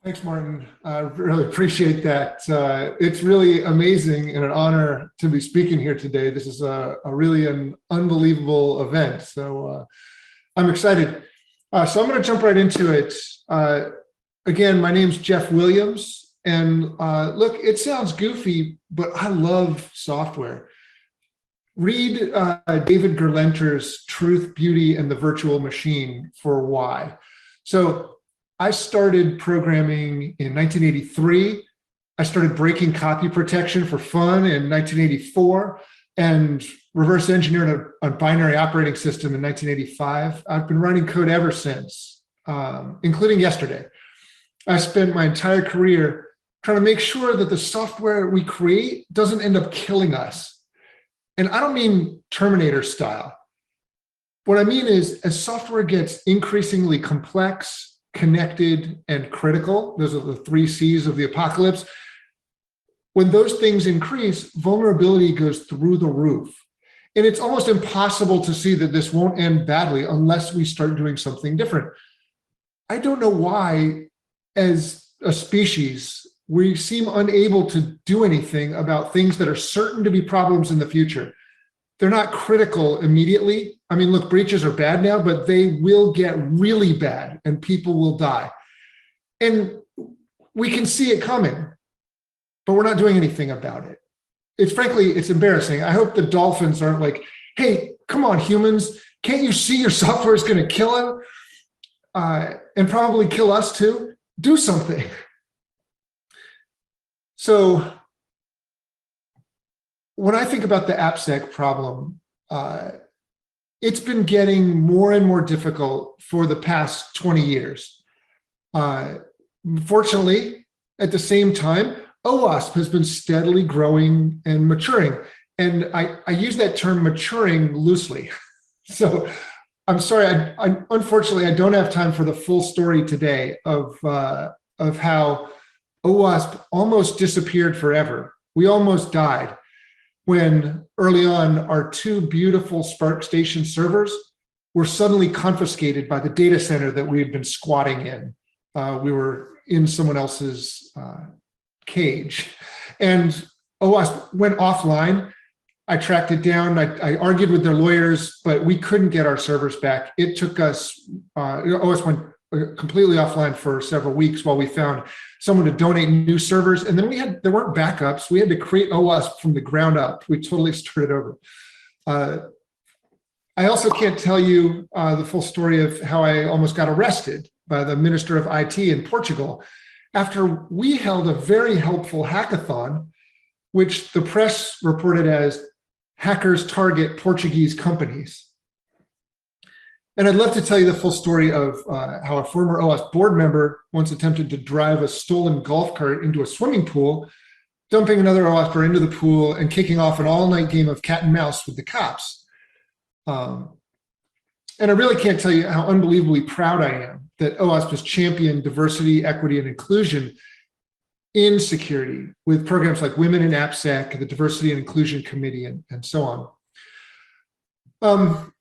Thanks, Martin. I really appreciate that. It's really amazing and an honor to be speaking here today. This is a really an unbelievable event. So I'm excited. So I'm going to jump right into it. Again, my name's Jeff Williams. And look, it sounds goofy, but I love software. Read David Gerlenter's Truth, Beauty, and the Virtual Machine for why. So I started programming in 1983. I started breaking copy protection for fun in 1984 and reverse engineered a binary operating system in 1985. I've been writing code ever since, including yesterday. I spent my entire career trying to make sure that the software we create doesn't end up killing us. And I don't mean Terminator style. What I mean is, as software gets increasingly complex, connected, and critical, those are the 3 C's of the apocalypse, when those things increase, vulnerability goes through the roof. And it's almost impossible to see that this won't end badly unless we start doing something different. I don't know why, as a species, we seem unable to do anything about things that are certain to be problems in the future. They're not critical immediately. I mean, look, breaches are bad now, but they will get really bad and people will die. And we can see it coming, but we're not doing anything about it. Frankly, it's embarrassing. I hope the dolphins aren't like, hey, come on, humans, can't you see your software is going to kill them? And probably kill us too? Do something. So when I think about the AppSec problem, it's been getting more and more difficult for the past 20 years. Fortunately, at the same time, OWASP has been steadily growing and maturing. And I use that term maturing loosely. So I'm sorry, unfortunately, I don't have time for the full story today of how OWASP almost disappeared forever. We almost died when early on our 2 beautiful Spark Station servers were suddenly confiscated by the data center that we had been squatting in. We were in someone else's cage. And OWASP went offline. I tracked it down. I argued with their lawyers, but we couldn't get our servers back. It took us, OWASP went completely offline for several weeks while we found someone to donate new servers. And then there weren't backups. We had to create OWASP from the ground up. We totally started over. I also can't tell you the full story of how I almost got arrested by the Minister of IT in Portugal after we held a very helpful hackathon, which the press reported as hackers target Portuguese companies. And I'd love to tell you the full story of how a former OWASP board member once attempted to drive a stolen golf cart into a swimming pool, dumping another OWASPer into the pool and kicking off an all-night game of cat and mouse with the cops. And I really can't tell you how unbelievably proud I am that OWASP has championed diversity, equity, and inclusion in security with programs like Women in AppSec, the Diversity and Inclusion Committee, and so on.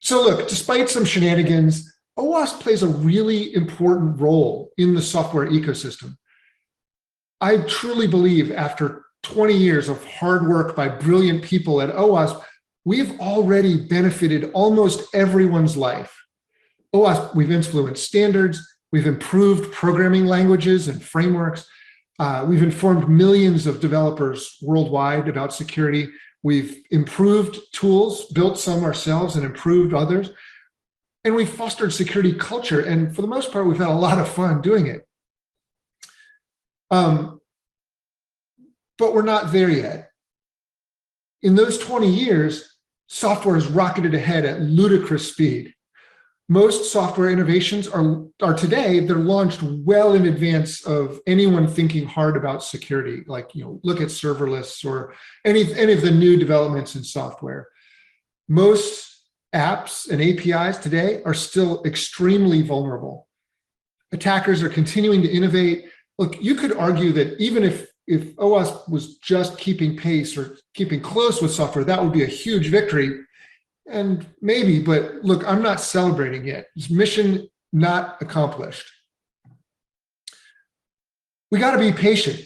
So look, despite some shenanigans, OWASP plays a really important role in the software ecosystem. I truly believe after 20 years of hard work by brilliant people at OWASP, we've already benefited almost everyone's life. OWASP, we've influenced standards, we've improved programming languages and frameworks, we've informed millions of developers worldwide about security. We've improved tools, built some ourselves and improved others. And we've fostered security culture. And for the most part, we've had a lot of fun doing it. But we're not there yet. In those 20 years, software has rocketed ahead at ludicrous speed. Most software innovations are today, they're launched well in advance of anyone thinking hard about security, like, look at serverless or any of the new developments in software. Most apps and APIs today are still extremely vulnerable. Attackers are continuing to innovate. Look, you could argue that even if OWASP was just keeping pace or keeping close with software, that would be a huge victory. And maybe, but look, I'm not celebrating yet. It's mission not accomplished. We got to be patient.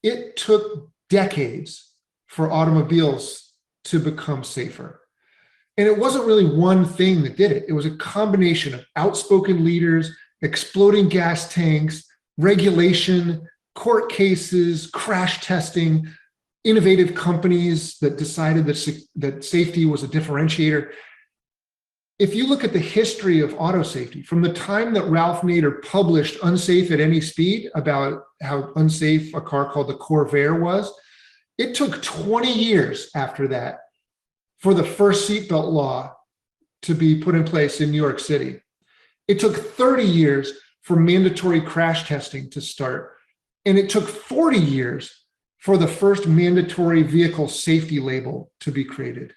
It took decades for automobiles to become safer. And it wasn't really one thing that did it. It was a combination of outspoken leaders, exploding gas tanks, regulation, court cases, crash testing, innovative companies that decided that safety was a differentiator. If you look at the history of auto safety, from the time that Ralph Nader published Unsafe at Any Speed about how unsafe a car called the Corvair was, it took 20 years after that for the first seatbelt law to be put in place in New York City. It took 30 years for mandatory crash testing to start. And it took 40 years for the first mandatory vehicle safety label to be created.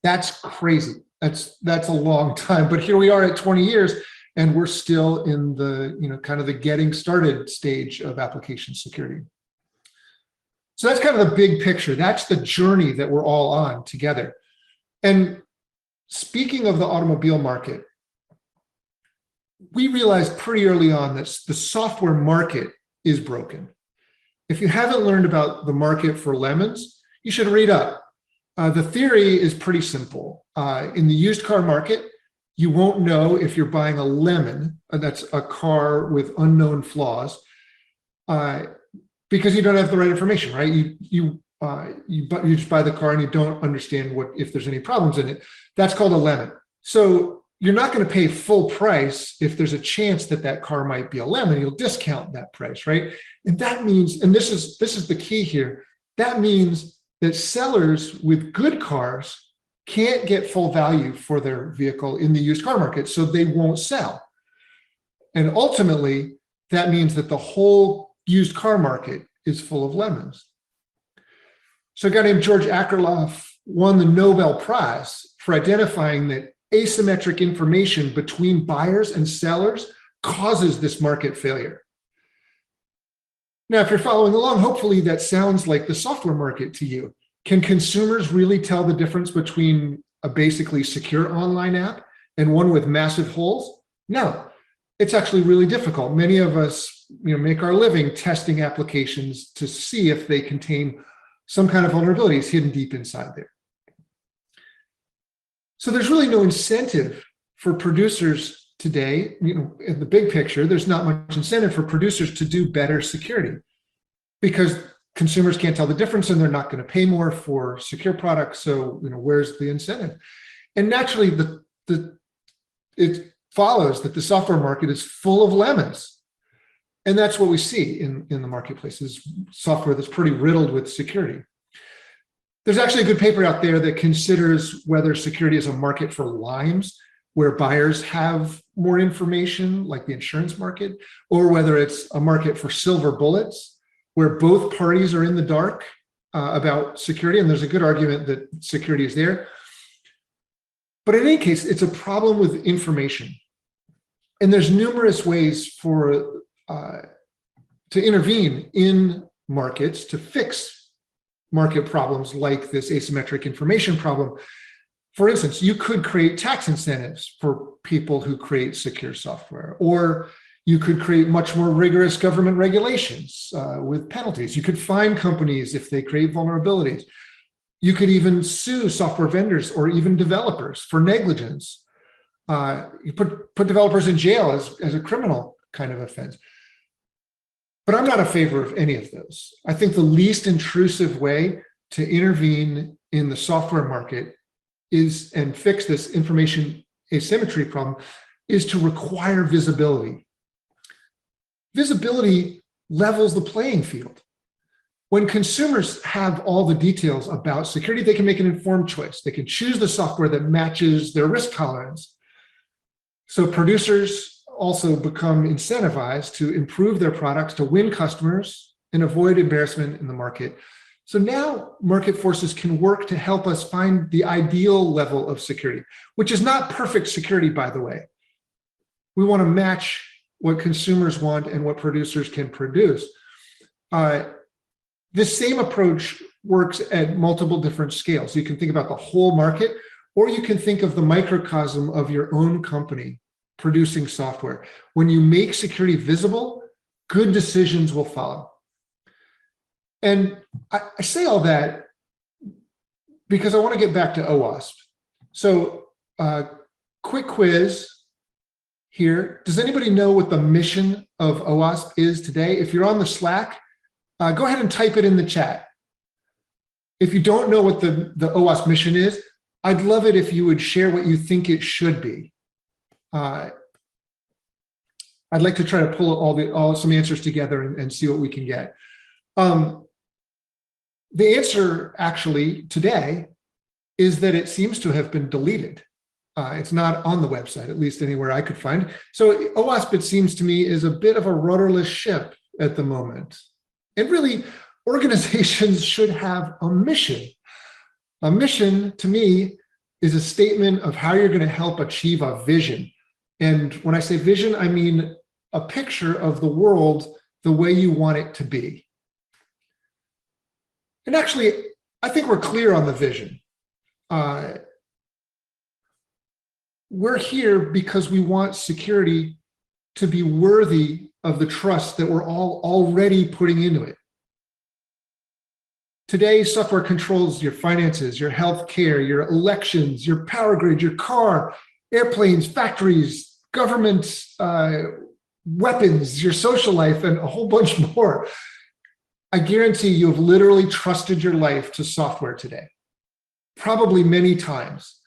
That's crazy. That's a long time, but here we are at 20 years and we're still in the, kind of the getting started stage of application security. So that's kind of the big picture. That's the journey that we're all on together. And speaking of the automobile market, we realized pretty early on that the software market is broken. If you haven't learned about the market for lemons, you should read up. The theory is pretty simple. In the used car market, you won't know if you're buying a lemon, that's a car with unknown flaws, because you don't have the right information, right? You just buy the car and you don't understand if there's any problems in it. That's called a lemon. So you're not going to pay full price if there's a chance that car might be a lemon. You'll discount that price, right? And that means, and this is the key here, that means that sellers with good cars can't get full value for their vehicle in the used car market, so they won't sell. And ultimately, that means that the whole used car market is full of lemons. So a guy named George Akerlof won the Nobel Prize for identifying that asymmetric information between buyers and sellers causes this market failure. Now, if you're following along, hopefully that sounds like the software market to you. Can consumers really tell the difference between a basically secure online app and one with massive holes? No, it's actually really difficult. Many of us make our living testing applications to see if they contain some kind of vulnerabilities hidden deep inside there. So there's really no incentive for producers today, in the big picture, there's not much incentive for producers to do better security because consumers can't tell the difference and they're not going to pay more for secure products. So, where's the incentive? And naturally, it follows that the software market is full of lemons. And that's what we see in the marketplace is software that's pretty riddled with security. There's actually a good paper out there that considers whether security is a market for limes, where buyers have more information, like the insurance market, or whether it's a market for silver bullets, where both parties are in the dark about security. And there's a good argument that security is there. But in any case, it's a problem with information. And there's numerous ways to intervene in markets to fix market problems like this asymmetric information problem. For instance, you could create tax incentives for people who create secure software, or you could create much more rigorous government regulations with penalties. You could fine companies if they create vulnerabilities. You could even sue software vendors or even developers for negligence. You put developers in jail as a criminal kind of offense. But I'm not a favor of any of those. I think the least intrusive way to intervene in the software market and fix this information asymmetry problem is to require visibility. Visibility levels the playing field. When consumers have all the details about security, they can make an informed choice. They can choose the software that matches their risk tolerance. So producers also become incentivized to improve their products, to win customers and avoid embarrassment in the market. So now market forces can work to help us find the ideal level of security, which is not perfect security, by the way. We want to match what consumers want and what producers can produce. This same approach works at multiple different scales. You can think about the whole market, or you can think of the microcosm of your own company, producing software. When you make security visible, good decisions will follow. And I say all that because I want to get back to OWASP. So quick quiz here. Does anybody know what the mission of OWASP is today? If you're on the Slack, go ahead and type it in the chat. If you don't know what the OWASP mission is, I'd love it if you would share what you think it should be. I'd like to try to pull some answers together and see what we can get. The answer actually today is that it seems to have been deleted. It's not on the website, at least anywhere I could find. So OWASP, it seems to me, is a bit of a rudderless ship at the moment. And really, organizations should have a mission. A mission, to me, is a statement of how you're going to help achieve a vision. And when I say vision, I mean a picture of the world the way you want it to be. And actually, I think we're clear on the vision. We're here because we want security to be worthy of the trust that we're all already putting into it. Today, software controls your finances, your healthcare, your elections, your power grid, your car, airplanes, factories, government, weapons, your social life, and a whole bunch more. I guarantee you have literally trusted your life to software today, probably many times.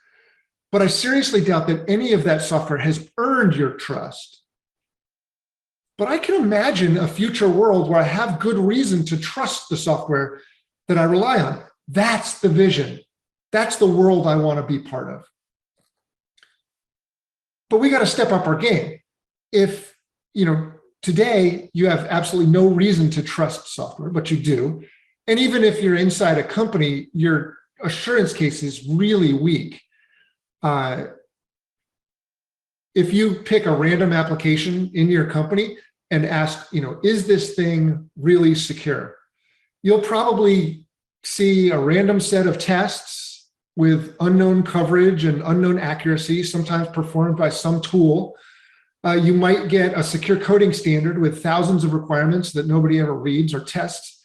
But I seriously doubt that any of that software has earned your trust. But I can imagine a future world where I have good reason to trust the software that I rely on. That's the vision. That's the world I want to be part of. But we got to step up our game. If, today you have absolutely no reason to trust software, but you do. And even if you're inside a company, your assurance case is really weak. If you pick a random application in your company and ask, is this thing really secure? You'll probably see a random set of tests with unknown coverage and unknown accuracy, sometimes performed by some tool. You might get a secure coding standard with thousands of requirements that nobody ever reads or tests.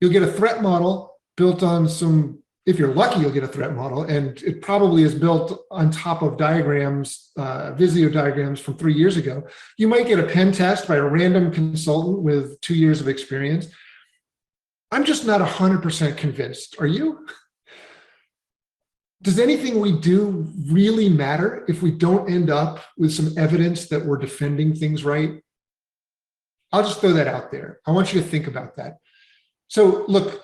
You'll get a threat model built on some, if you're lucky, you'll get a threat model, and it probably is built on top of diagrams, Visio diagrams from 3 years ago. You might get a pen test by a random consultant with 2 years of experience. I'm just not 100% convinced. Are you? Does anything we do really matter if we don't end up with some evidence that we're defending things right? I'll just throw that out there. I want you to think about that. So look,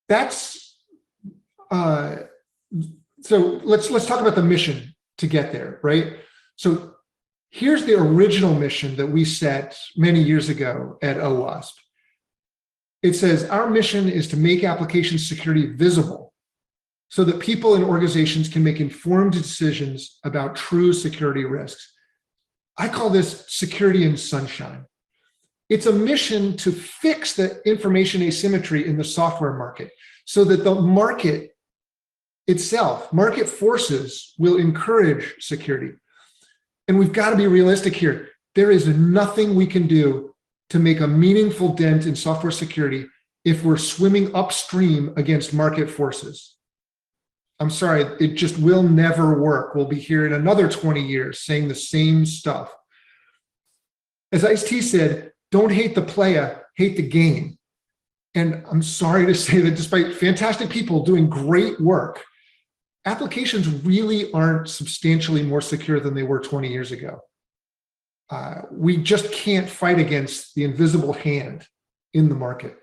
that's, so let's talk about the mission to get there, right? So here's the original mission that we set many years ago at OWASP. It says, our mission is to make application security visible so that people and organizations can make informed decisions about true security risks. I call this security in sunshine. It's a mission to fix the information asymmetry in the software market so that the market itself, market forces, will encourage security. And we've got to be realistic here. There is nothing we can do to make a meaningful dent in software security if we're swimming upstream against market forces. I'm sorry, it just will never work. We'll be here in another 20 years saying the same stuff. As Ice-T said, don't hate the playa, hate the game. And I'm sorry to say that despite fantastic people doing great work, applications really aren't substantially more secure than they were 20 years ago. We just can't fight against the invisible hand in the market.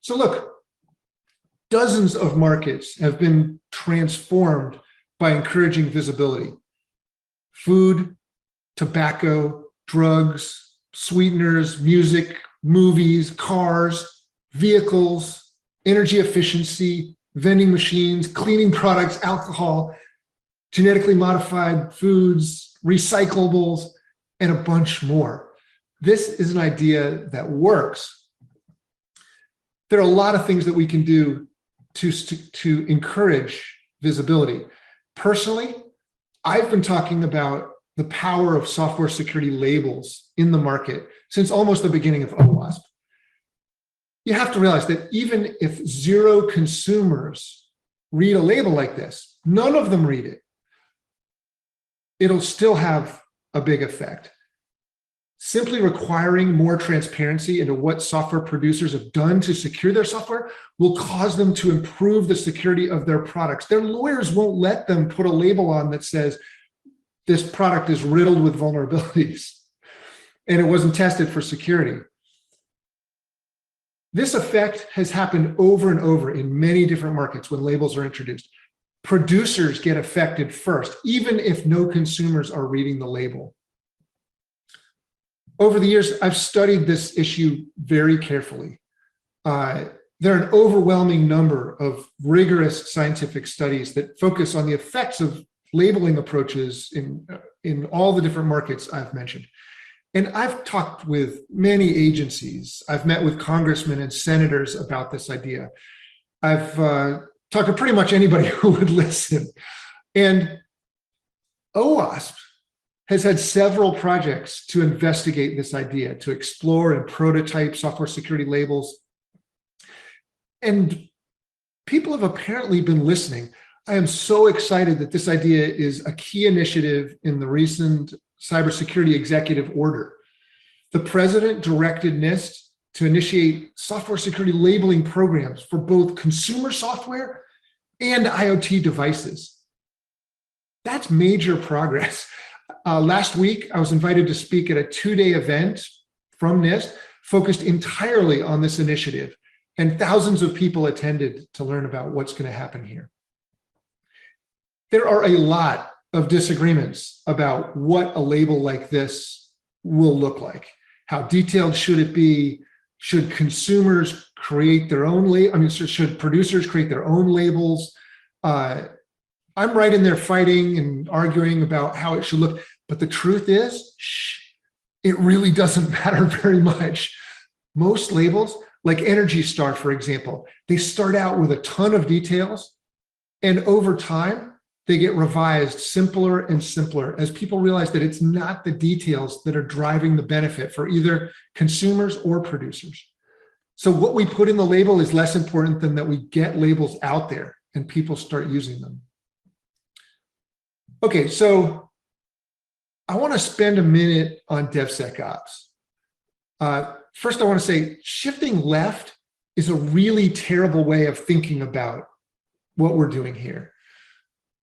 So look, dozens of markets have been transformed by encouraging visibility. Food, tobacco, drugs, sweeteners, music, movies, cars, vehicles, energy efficiency, vending machines, cleaning products, alcohol, genetically modified foods, recyclables, and a bunch more. This is an idea that works. There are a lot of things that we can do to encourage visibility. Personally, I've been talking about the power of software security labels in the market since almost the beginning of OWASP. You have to realize that even if 0 consumers read a label like this, none of them read it, it'll still have a big effect. Simply requiring more transparency into what software producers have done to secure their software will cause them to improve the security of their products. Their lawyers won't let them put a label on that says this product is riddled with vulnerabilities and it wasn't tested for security. This effect has happened over and over in many different markets when labels are introduced. Producers get affected first, even if no consumers are reading the label. Over the years, I've studied this issue very carefully. There are an overwhelming number of rigorous scientific studies that focus on the effects of labeling approaches in all the different markets I've mentioned. And I've talked with many agencies. I've met with congressmen and senators about this idea. I've talked to pretty much anybody who would listen. And OWASP has had several projects to investigate this idea, to explore and prototype software security labels. And people have apparently been listening. I am so excited that this idea is a key initiative in the recent cybersecurity executive order. The president directed NIST to initiate software security labeling programs for both consumer software and IoT devices. That's major progress. Last week, I was invited to speak at a 2-day event from NIST focused entirely on this initiative, and thousands of people attended to learn about what's going to happen here. There are a lot of disagreements about what a label like this will look like. How detailed should it be? Should consumers create their own should producers create their own labels? I'm right in there fighting and arguing about how it should look. But the truth is, it really doesn't matter very much. Most labels, like Energy Star, for example, they start out with a ton of details, and over time, they get revised simpler and simpler as people realize that it's not the details that are driving the benefit for either consumers or producers. So what we put in the label is less important than that we get labels out there and people start using them. Okay, so I want to spend a minute on DevSecOps. First, I want to say shifting left is a really terrible way of thinking about what we're doing here.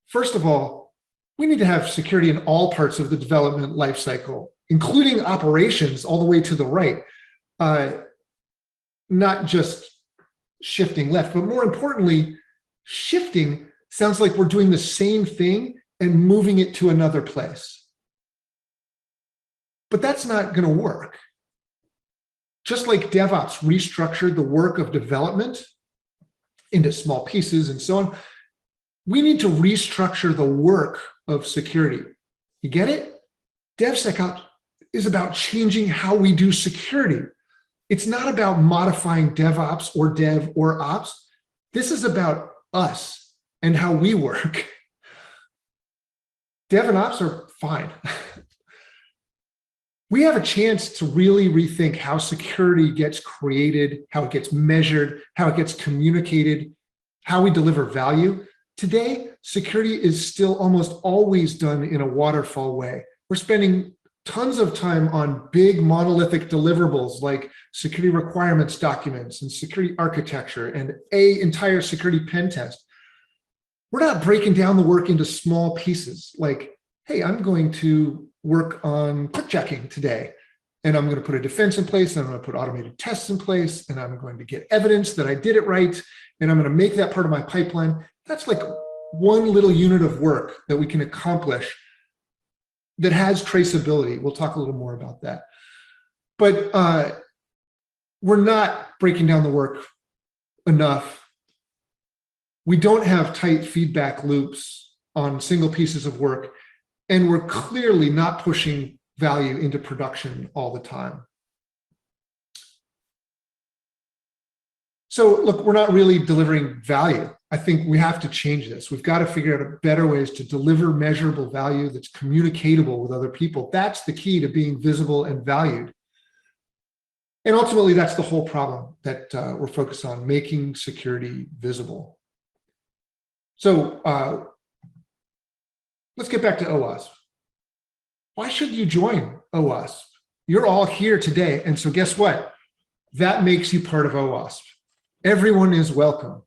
First of all, we need to have security in all parts of the development lifecycle, including operations all the way to the right, not just shifting left, but more importantly, shifting sounds like we're doing the same thing and moving it to another place. But that's not going to work. Just like DevOps restructured the work of development into small pieces and so on, we need to restructure the work of security. You get it? DevSecOps is about changing how we do security. It's not about modifying DevOps or Dev or Ops. This is about us and how we work. Dev and Ops are fine. We have a chance to really rethink how security gets created, how it gets measured, how it gets communicated, how we deliver value. Today, security is still almost always done in a waterfall way. We're spending tons of time on big monolithic deliverables like security requirements documents and security architecture and an entire security pen test. We're not breaking down the work into small pieces like, hey, I'm going to work on click checking today, and I'm going to put a defense in place, and I'm going to put automated tests in place, and I'm going to get evidence that I did it right, and I'm going to make that part of my pipeline. That's like one little unit of work that we can accomplish that has traceability. We'll talk a little more about that. But we're not breaking down the work enough. We don't have tight feedback loops on single pieces of work, and we're clearly not pushing value into production all the time. So look, we're not really delivering value. I think we have to change this. We've got to figure out better ways to deliver measurable value that's communicatable with other people. That's the key to being visible and valued. And ultimately, that's the whole problem that we're focused on, making security visible. So let's get back to OWASP. Why should you join OWASP? You're all here today. And so guess what? That makes you part of OWASP. Everyone is welcome.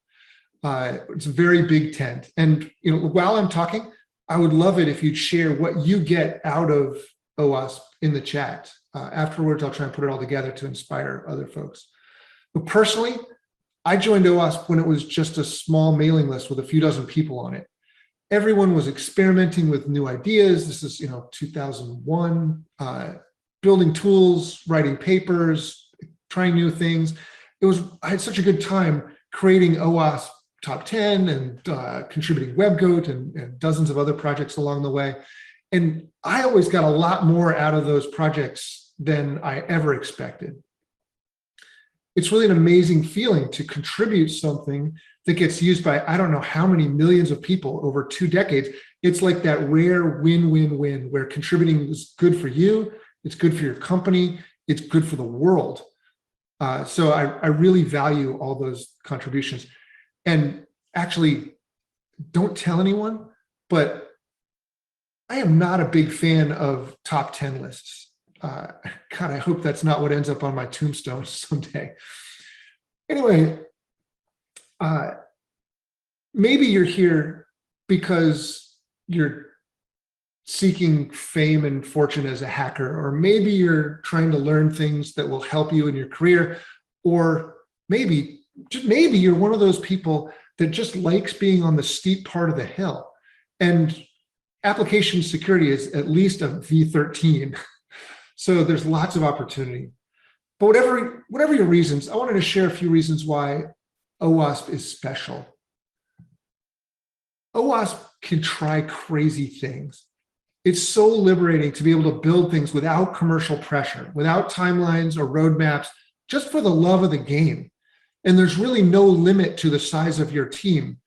It's a very big tent. And while I'm talking, I would love it if you'd share what you get out of OWASP in the chat. Afterwards, I'll try and put it all together to inspire other folks. But personally, I joined OWASP when it was just a small mailing list with a few dozen people on it. Everyone was experimenting with new ideas. This is 2001, building tools, writing papers, trying new things. I had such a good time creating OWASP Top 10 and contributing WebGoat and dozens of other projects along the way. And I always got a lot more out of those projects than I ever expected. It's really an amazing feeling to contribute something that gets used by I don't know how many millions of people over 2 decades. It's like that rare win-win-win where contributing is good for you, it's good for your company, it's good for the world. So I really value all those contributions. And actually, don't tell anyone, but I am not a big fan of top 10 lists. God, I hope that's not what ends up on my tombstone someday. Anyway, maybe you're here because you're seeking fame and fortune as a hacker, or maybe you're trying to learn things that will help you in your career, or maybe, just maybe you're one of those people that just likes being on the steep part of the hill. And application security is at least a V13. So there's lots of opportunity. But whatever your reasons, I wanted to share a few reasons why OWASP is special. OWASP can try crazy things. It's so liberating to be able to build things without commercial pressure, without timelines or roadmaps, just for the love of the game. And there's really no limit to the size of your team.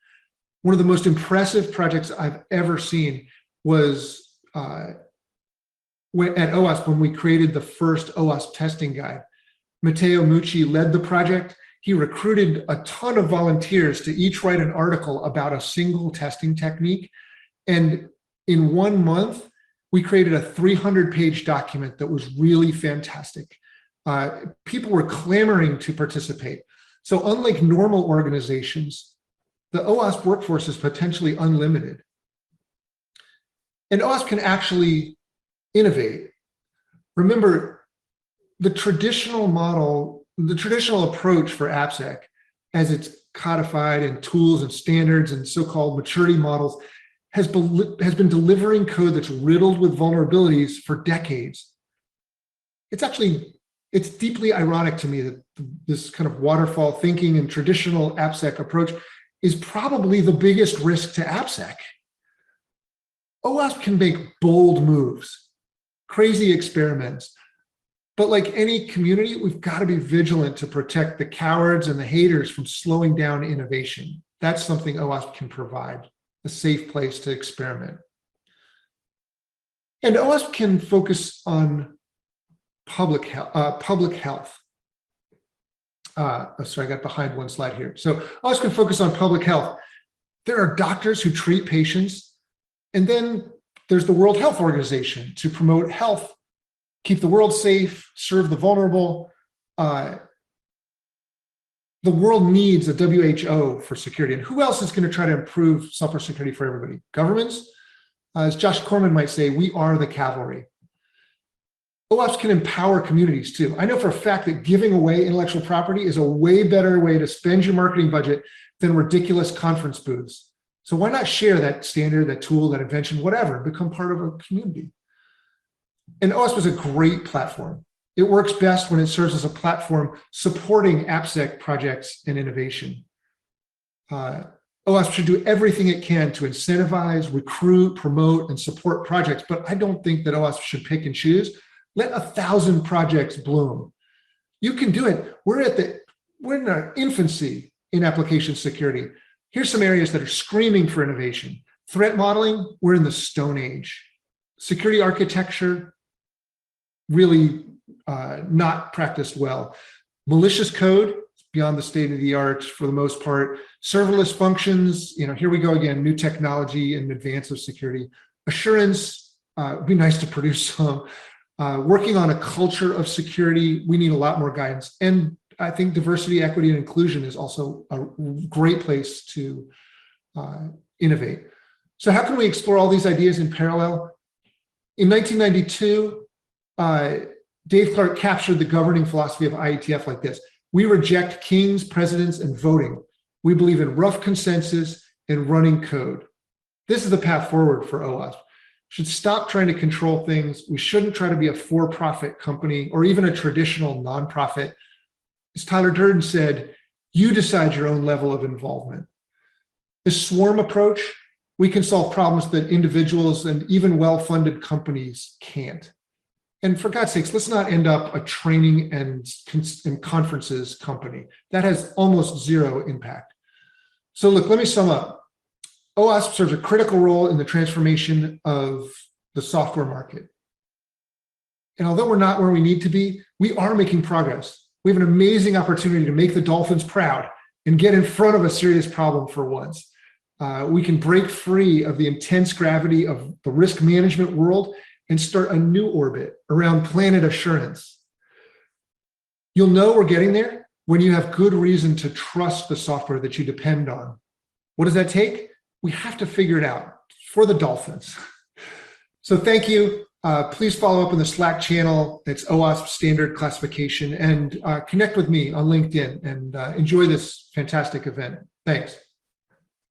One of the most impressive projects I've ever seen was at OWASP when we created the first OWASP testing guide. Matteo Mucci led the project. He recruited a ton of volunteers to each write an article about a single testing technique. And in 1 month, we created a 300-page document that was really fantastic. People were clamoring to participate. So unlike normal organizations, the OWASP workforce is potentially unlimited. And OWASP can actually innovate. Remember, the traditional model, the traditional approach for AppSec, as it's codified in tools and standards and so-called maturity models, has been delivering code that's riddled with vulnerabilities for decades. It's deeply ironic to me that this kind of waterfall thinking and traditional AppSec approach is probably the biggest risk to AppSec. OWASP can make bold moves, crazy experiments, but like any community, we've got to be vigilant to protect the cowards and the haters from slowing down innovation. That's something OWASP can provide, a safe place to experiment. And OWASP can focus on public health. Sorry, I got behind one slide here. So OWASP can focus on public health. There are doctors who treat patients, and then there's the World Health Organization to promote health, keep the world safe, serve the vulnerable. The world needs a WHO for security. And who else is going to try to improve software security for everybody? Governments? As Josh Corman might say, we are the cavalry. OWASP can empower communities too. I know for a fact that giving away intellectual property is a way better way to spend your marketing budget than ridiculous conference booths. So why not share that standard, that tool, that invention, whatever, become part of a community? And OWASP is a great platform. It works best when it serves as a platform supporting AppSec projects and innovation. OWASP should do everything it can to incentivize, recruit, promote, and support projects, but I don't think that OWASP should pick and choose. Let 1,000 projects bloom. You can do it. We're at the we're in our infancy in application security. Here's some areas that are screaming for innovation. Threat modeling, we're in the Stone Age. Security architecture, really not practiced well. Malicious code, beyond the state of the art for the most part. Serverless functions, here we go again, new technology in advance of security. Assurance, it'd be nice to produce some. Working on a culture of security, we need a lot more guidance. And I think diversity, equity, and inclusion is also a great place to innovate. So how can we explore all these ideas in parallel? In 1992, Dave Clark captured the governing philosophy of IETF like this. We reject kings, presidents, and voting. We believe in rough consensus and running code. This is the path forward for OWASP. We should stop trying to control things. We shouldn't try to be a for-profit company or even a traditional nonprofit. As Tyler Durden said, you decide your own level of involvement. This swarm approach, we can solve problems that individuals and even well-funded companies can't. And for God's sakes, let's not end up a training and conferences company. That has almost zero impact. So look, let me sum up. OWASP serves a critical role in the transformation of the software market. And although we're not where we need to be, we are making progress. We have an amazing opportunity to make the Dolphins proud and get in front of a serious problem for once. We can break free of the intense gravity of the risk management world and start a new orbit around planet assurance. You'll know we're getting there when you have good reason to trust the software that you depend on. What does that take? We have to figure it out for the Dolphins. So thank you. Please follow up in the Slack channel. It's OWASP standard classification, and connect with me on LinkedIn and enjoy this fantastic event. Thanks.